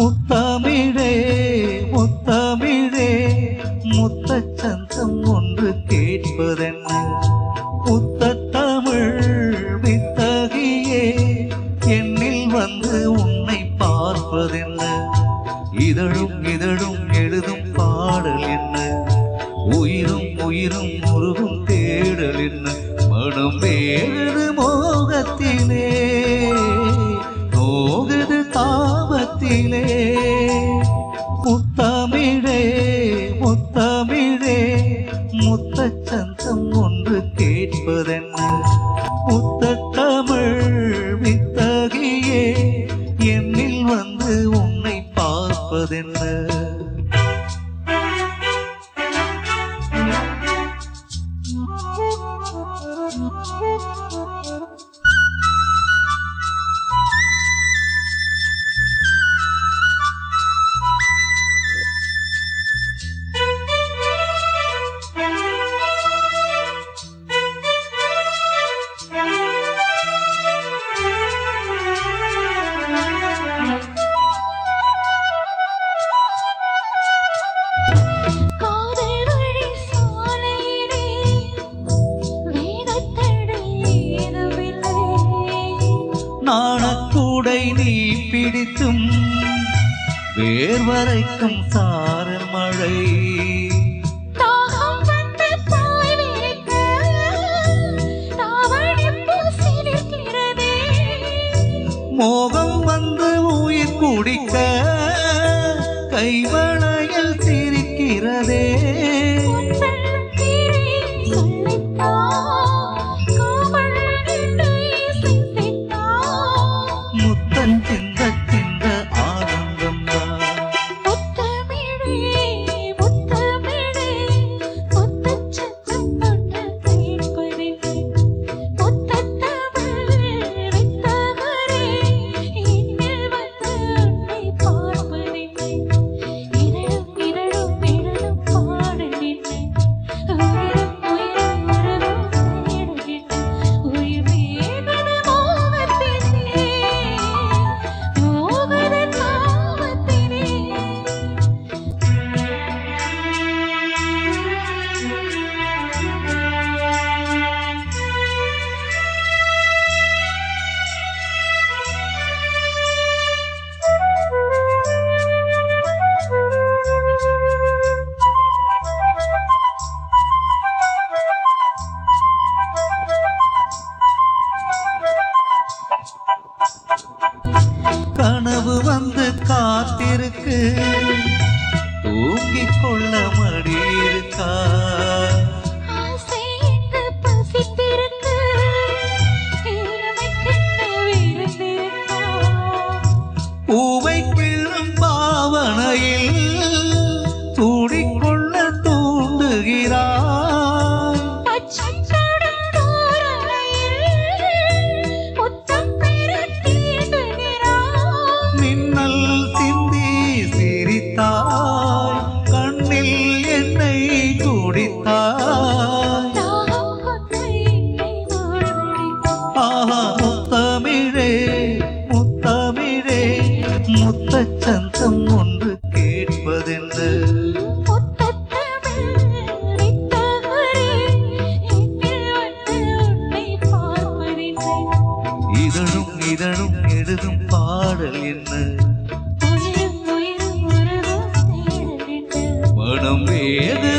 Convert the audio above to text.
முத்தமிழே முத்தமிழே முத்தச்சந்தம் ஒன்று கேட்பதென்ன முத்தமிழ் வித்தகியே என்னில் வந்து உன்னை பார்ப்பதென்ன இதழும் இதழும் எழுதும் பாடல் என்ன உயிரும் உயிரும் முருகும் தேடல் என்ன மனம் வேறு மோகத்திலே நோகுது தாபத்திலே முத்தமிழே முத்தமிழே முத்தச்சந்தம் ஒன்று கேட்பதென்ன முத்தமிழ் வித்தகியே என்னில் வந்து உன்னை பார்ப்பதென்ன நாணக்கூடை நீ பிடித்தும் வேர்வரைக்கும் சாரல் மழை மோகம் வந்து உயிர் குடிக்க கைவளையில் சிரிக்கிறதே கனவு வந்து காத்திருக்கு தூங்கிக் கொள்ள மடி இருக்கா பூவை கிள்ளும் பாவனையில் சூடிக்கொள்ள தூண்டுகிறார் கண்ணில் என்னை குடித்தாய் ஆஹா முத்தமிழே முத்தமிழே முத்தச்சந்தம் ஒன்று கேட்பதென்று இதழும் இதழும் எழுதும் பாடல் என்ன மனம் வேறு